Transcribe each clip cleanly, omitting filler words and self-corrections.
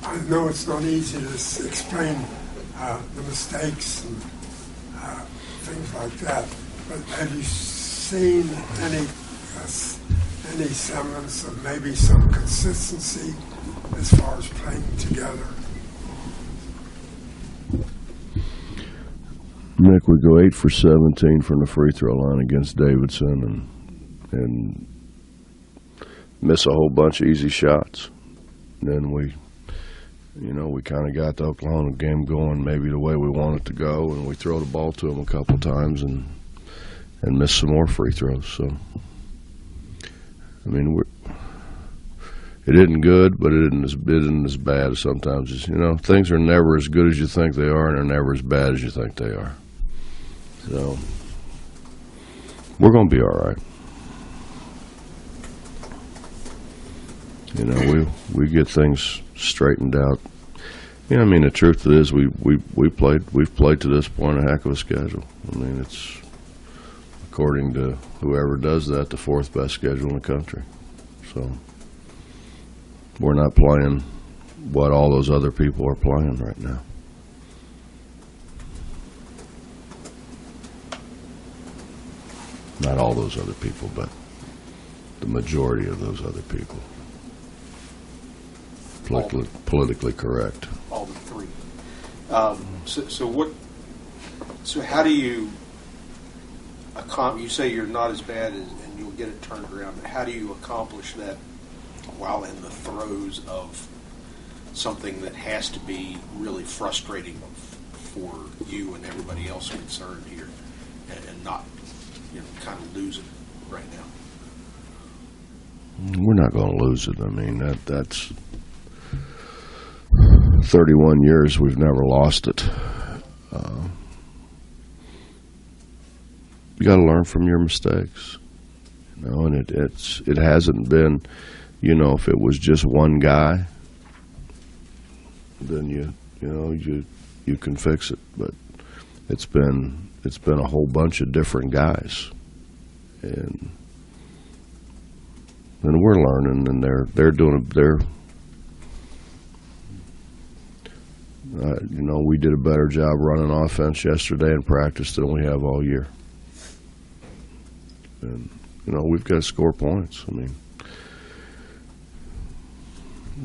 I know it's not easy to explain the mistakes and things like that, but have you seen any semblance of maybe some consistency as far as playing together? Nick, we go 8 for 17 from the free throw line against Davidson and miss a whole bunch of easy shots. Then we kind of got the Oklahoma game going maybe the way we want it to go, and we throw the ball to them a couple times and miss some more free throws. So, I mean, it isn't good, but it isn't as bad as sometimes. Things are never as good as you think they are, and they're never as bad as you think they are. So, we're going to be all right. We get things straightened out. The truth is we've played to this point a heck of a schedule. It's, according to whoever does that, the 4th best schedule in the country. So we're not playing what all those other people are playing right now. Not all those other people, but the majority of those other people. Politically correct. All the 3. So how do you say you're not as bad and you'll get it turned around, but how do you accomplish that while in the throes of something that has to be really frustrating for you and everybody else concerned here, and not kind of lose it right now? We're not going to lose it. That's 31 years we've never lost it. You got to learn from your mistakes, and it hasn't been, if it was just one guy, then you can fix it. But it's been a whole bunch of different guys, and we're learning, and they're doing their. We did a better job running offense yesterday in practice than we have all year. And, we've got to score points.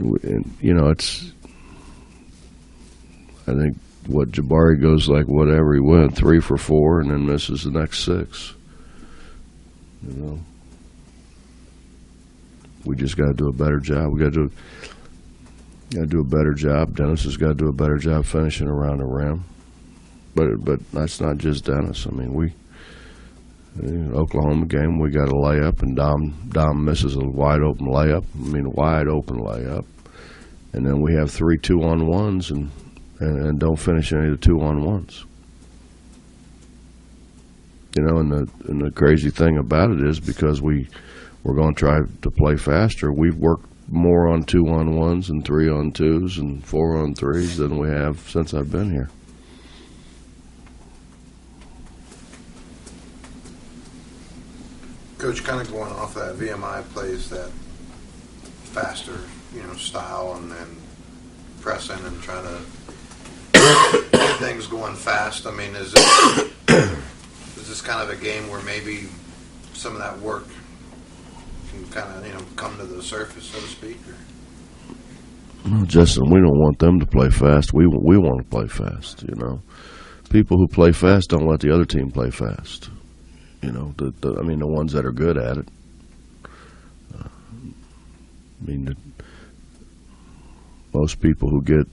It's, I think what Jabari goes like whatever he went, 3 for 4 and then misses the next 6. We just got to do a better job. We got to do a better job. Dennis has got to do a better job finishing around the rim. But that's not just Dennis. Oklahoma game, we got a layup, and Dom misses a wide open layup. And then we have 3 2-on-1s and don't finish any of the 2-on-1s. And the crazy thing about it is because we're going to try to play faster, we've worked more on 2-on-1s and 3-on-2s and 4-on-3s than we have since I've been here. Coach, kind of going off that, VMI plays that faster, style, and then pressing and trying to get things going fast. Is this kind of a game where maybe some of that work can kind of come to the surface, so to speak? Or? No, Justin, we don't want them to play fast. We want to play fast. People who play fast don't let the other team play fast. The ones that are good at it. Most people who get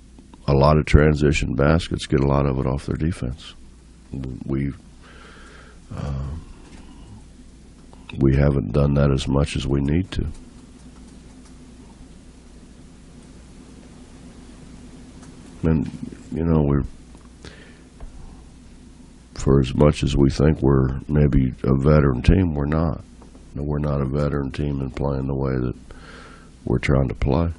a lot of transition baskets get a lot of it off their defense. We haven't done that as much as we need to. And, we're, for as much as we think we're maybe a veteran team, we're not. We're not a veteran team in playing the way that we're trying to play.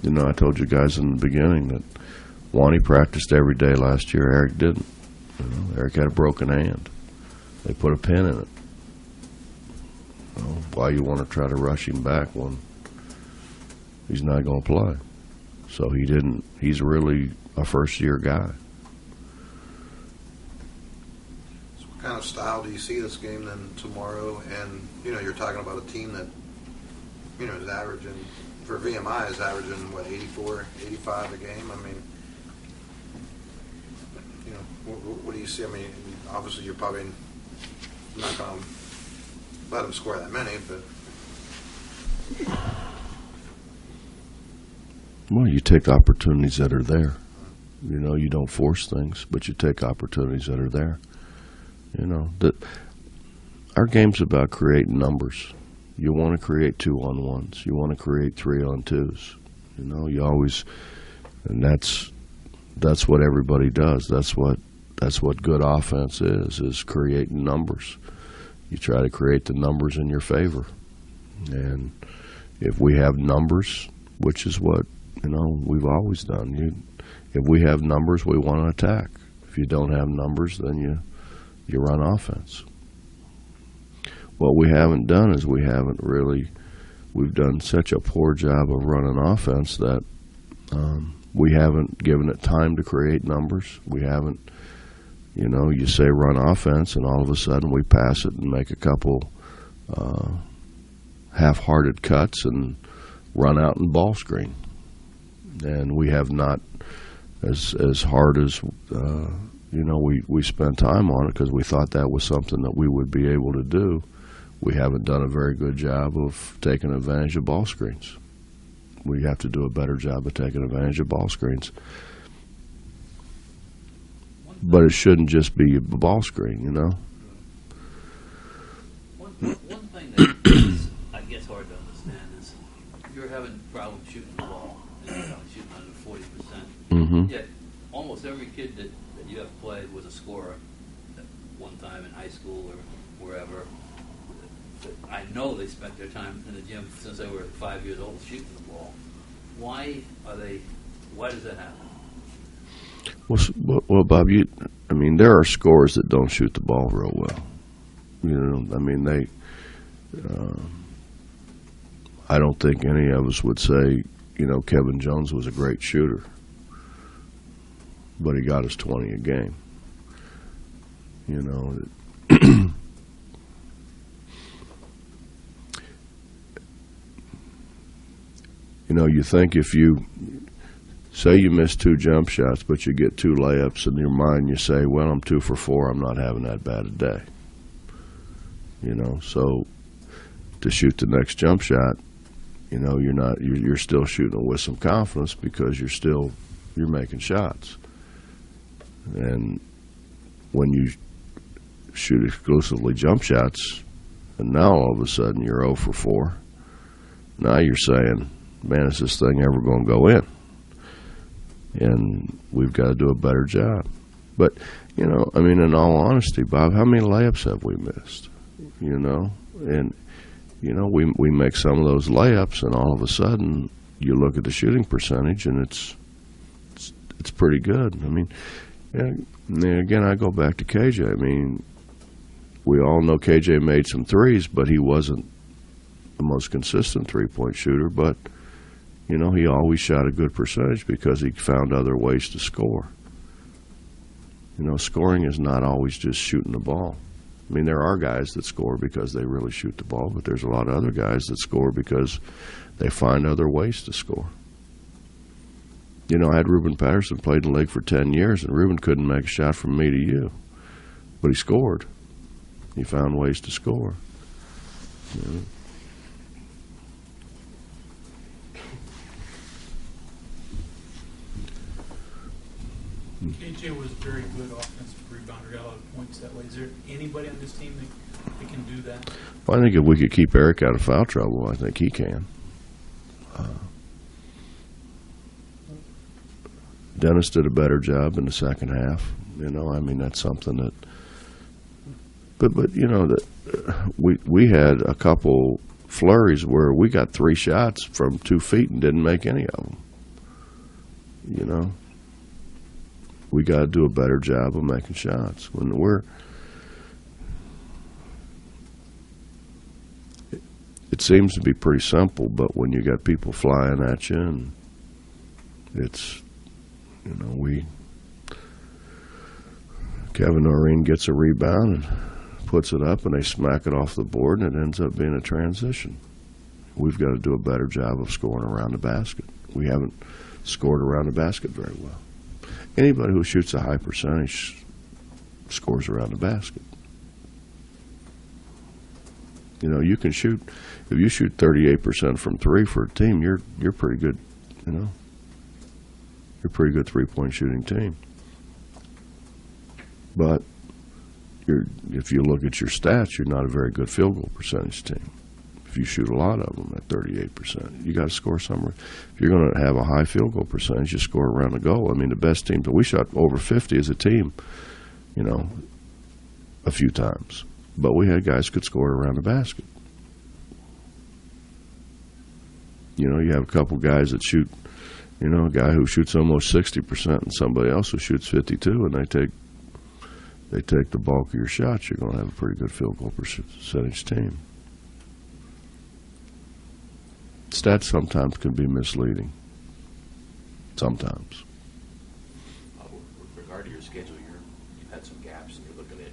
I told you guys in the beginning that Wani practiced every day last year. Eric didn't. Eric had a broken hand. They put a pin in it. Why you want to try to rush him back when he's not going to play. So he's really a first-year guy. So what kind of style do you see this game then tomorrow? And, you're talking about a team that, is averaging, for VMI, is averaging, 84, 85 a game? I mean, what do you see? I mean, obviously you're probably not going to let them score that many, but... Well, you take opportunities that are there. You don't force things, but you take opportunities that are there. Our game's about creating numbers. You want to create 2-on-1s. You want to create 3-on-2s. You always, and that's what everybody does. That's what good offense is creating numbers. You try to create the numbers in your favor. And if we have numbers, which is what, we've always done. If we have numbers, we want to attack. If you don't have numbers, then you run offense. What we haven't done is we've done such a poor job of running offense that we haven't given it time to create numbers. We haven't, you say run offense, and all of a sudden we pass it and make a couple half-hearted cuts and run out and ball screen. And we have not, as hard as, we spent time on it because we thought that was something that we would be able to do. We haven't done a very good job of taking advantage of ball screens. We have to do a better job of taking advantage of ball screens. But it shouldn't just be a ball screen, One thing that is, I guess, hard to understand is you're having problems shooting the ball, and you're shooting under 40%. Mm-hmm. Yet almost every kid that you have played was a scorer at one time in high school or wherever. I know they spent their time in the gym since they were 5 years old shooting the ball. Why does that happen? Well, Bob, there are scorers that don't shoot the ball real well. I don't think any of us would say, Kevin Jones was a great shooter, but he got us 20 a game. You think if you say you miss 2 jump shots, but you get 2 layups, in your mind you say, well, I'm 2 for 4, I'm not having that bad a day. So to shoot the next jump shot, you're still shooting with some confidence because you're making shots. And when you shoot exclusively jump shots, and now all of a sudden you're 0 for 4, now you're saying, man, is this thing ever going to go in? And we've got to do a better job. But, in all honesty, Bob, how many layups have we missed? And, we make some of those layups, and all of a sudden you look at the shooting percentage, and it's pretty good. Again, I go back to KJ. We all know KJ made some threes, but he wasn't the most consistent three-point shooter, but he always shot a good percentage because he found other ways to score. Scoring is not always just shooting the ball. There are guys that score because they really shoot the ball, but there's a lot of other guys that score because they find other ways to score. I had Ruben Patterson played in the league for 10 years, and Ruben couldn't make a shot from me to you, but he scored. He found ways to score. KJ was very good offensive rebounder, got a lot of points that way. Is there anybody on this team that can do that? Well, I think if we could keep Eric out of foul trouble, I think he can. Dennis did a better job in the second half. That's something that. But that we had a couple flurries where we got 3 shots from 2 feet and didn't make any of them. We got to do a better job of making shots. it seems to be pretty simple, but when you got people flying at you, and it's, you know, Kevin Noreen gets a rebound and puts it up, and they smack it off the board, and it ends up being a transition. We've got to do a better job of scoring around the basket. We haven't scored around the basket very well. Anybody who shoots a high percentage scores around the basket. You know, you can shoot, if you shoot 38% from three for a team, you're pretty good, you know. You're a pretty good three-point shooting team. But if you look at your stats, you're not a very good field goal percentage team. If you shoot a lot of them at 38%, you got to score somewhere. If you're going to have a high field goal percentage, you score around the goal. I mean, the best team, but we shot over 50 as a team, you know, a few times. But we had guys who could score around the basket. You know, you have a couple guys that shoot, you know, a guy who shoots almost 60% and somebody else who shoots 52, and they take the bulk of your shots, you're going to have a pretty good field goal percentage team. Stats sometimes can be misleading. Sometimes. With regard to your schedule, you've had some gaps, and you're looking at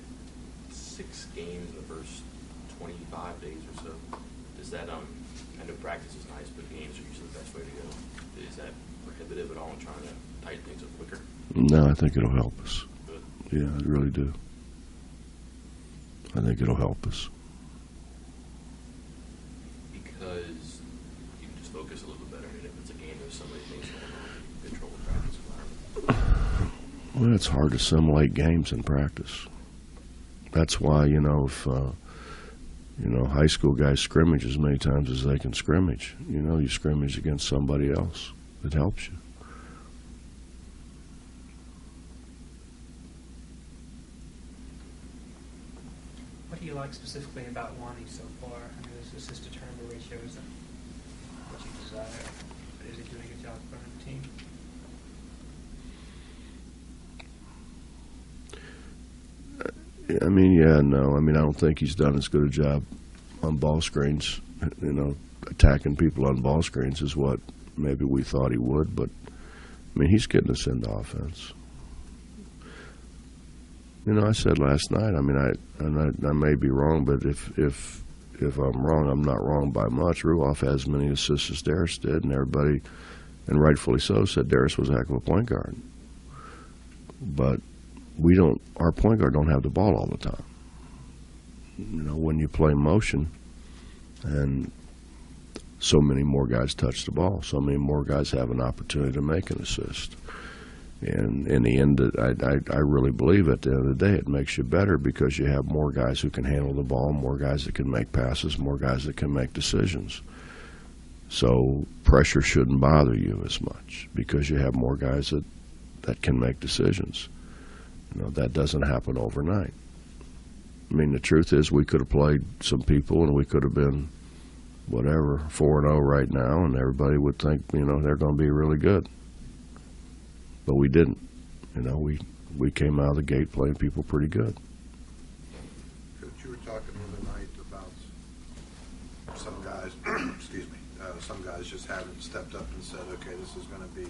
6 games in the first 25 days or so. Does that, I know practice is nice, but games are usually the best way to go. Is that prohibitive at all in trying to tighten things up quicker? No, I think it'll help us. Good. Yeah, I really do. I think it'll help us. Because you can just focus a little bit better. I mean, if it's a game, there's so many things going on, you control the practice environment. Well, it's hard to simulate games in practice. That's why, you know, if you know, high school guys scrimmage as many times as they can scrimmage. You know, you scrimmage against somebody else. It helps you. What do you like specifically about Wani so far? I mean, his assist to turnover ratio isn't what you desire, but is he doing a good job running the team? I mean, yeah, no. I mean, I don't think he's done as good a job on ball screens. You know, attacking people on ball screens is what maybe we thought he would, but I mean, he's getting us into offense. You know, I said last night, I mean, I may be wrong, but if I'm wrong, I'm not wrong by much. Ruoff has as many assists as Darius did, and everybody, and rightfully so, said Darius was a heck of a point guard. But our point guard don't have the ball all the time. You know, when you play motion, and so many more guys touch the ball, so many more guys have an opportunity to make an assist. And in the end, I really believe at the end of the day it makes you better because you have more guys who can handle the ball, more guys that can make passes, more guys that can make decisions. So pressure shouldn't bother you as much because you have more guys that can make decisions. You know, that doesn't happen overnight. I mean, the truth is we could have played some people and we could have been, whatever, 4-0 right now, and everybody would think, you know, they're going to be really good. But we didn't. You know, we came out of the gate playing people pretty good. Coach, you were talking the other night about some guys, excuse me, some guys just haven't stepped up and said, okay, this is going to be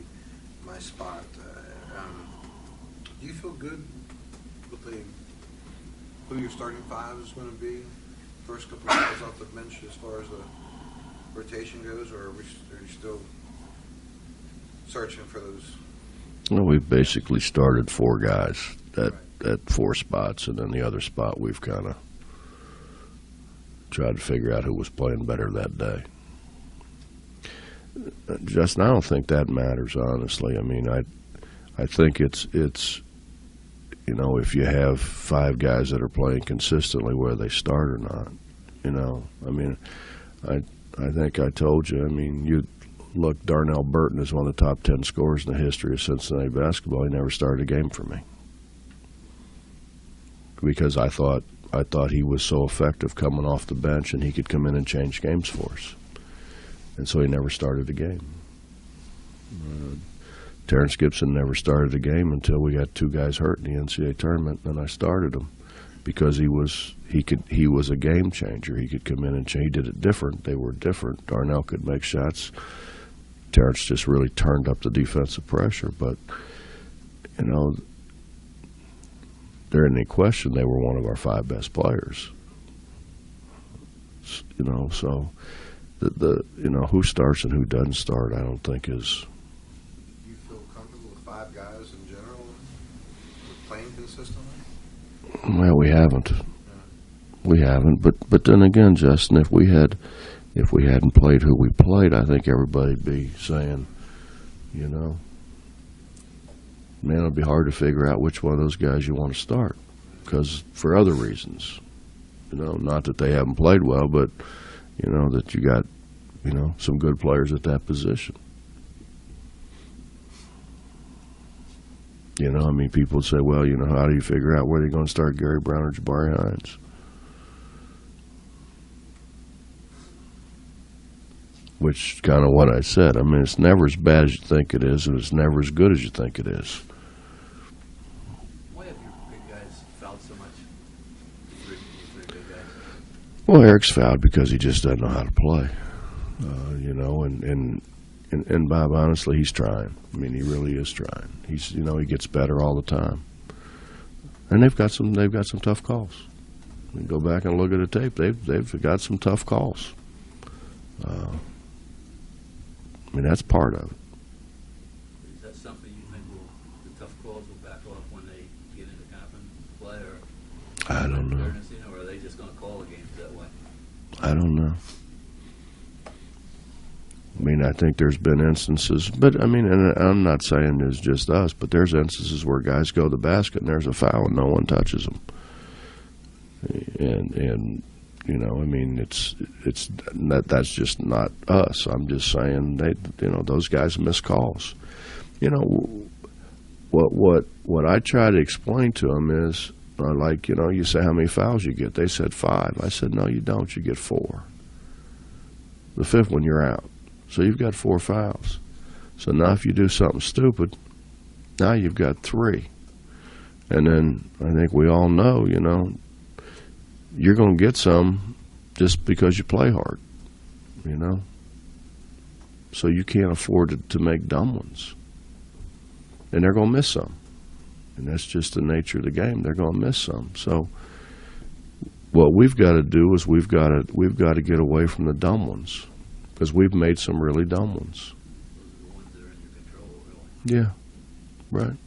my spot. Do you feel good with who your starting five is going to be? First couple of guys off the bench as far as the rotation goes, or are you still searching for those? Well, we've basically started 4 guys at 4 spots, and then the other spot we've kind of tried to figure out who was playing better that day. Justin, I don't think that matters, honestly. I mean, I think it's you know, if you have 5 guys that are playing consistently, whether they start or not, you know. I mean, I think I told you. I mean, you look, Darnell Burton is one of the top 10 scorers in the history of Cincinnati basketball. He never started a game for me because I thought he was so effective coming off the bench, and he could come in and change games for us. And so he never started a game. Terrence Gibson never started a game until we got 2 guys hurt in the NCAA tournament, and I started him because he was a game changer. He could come in and change. He did it different. They were different. Darnell could make shots. Terrence just really turned up the defensive pressure. But, you know, there isn't any question they were one of our 5 best players. You know, so the you know, who starts and who doesn't start, I don't think is. Do you feel comfortable with 5 guys in general playing consistently? Well, we haven't. We haven't. But then again, Justin, if we hadn't played who we played, I think everybody'd be saying, you know, man, it'll be hard to figure out which one of those guys you want to start, because for other reasons, you know, not that they haven't played well, but you know that you got, you know, some good players at that position. You know, I mean, people would say, well, you know, how do you figure out where they're going to start Gary Brown or Jabari Hines? Which is kind of what I said. I mean, it's never as bad as you think it is, and it's never as good as you think it is. Why have your big guys fouled so much? Your three big guys. Well, Eric's fouled because he just doesn't know how to play. You know, and Bob, honestly, he's trying. I mean, he really is trying. He's, you know, he gets better all the time. And they've got some tough calls. You go back and look at the tape. They've got some tough calls. I mean, that's part of it. Is that something you think the tough calls will back off when they get into conference play, or I don't know. Or are they just going to call the games that way? I don't know. I mean, I think there's been instances, but I mean, and I'm not saying it's just us, but there's instances where guys go to the basket and there's a foul and no one touches them. And you know, I mean, that's just not us. I'm just saying those guys miss calls. You know, what I try to explain to them is, like, you know, you say how many fouls you get. They said 5. I said, no, you don't. You get 4. The 5th one, you're out. So you've got 4 fouls. So now if you do something stupid, now you've got 3. And then I think we all know, you know, you're going to get some just because you play hard, you know. So you can't afford to make dumb ones. And they're going to miss some. And that's just the nature of the game. They're going to miss some. So what we've got to do is we've got to get away from the dumb ones, because we've made some really dumb ones. Those are the ones that are in your control, really. Yeah, right.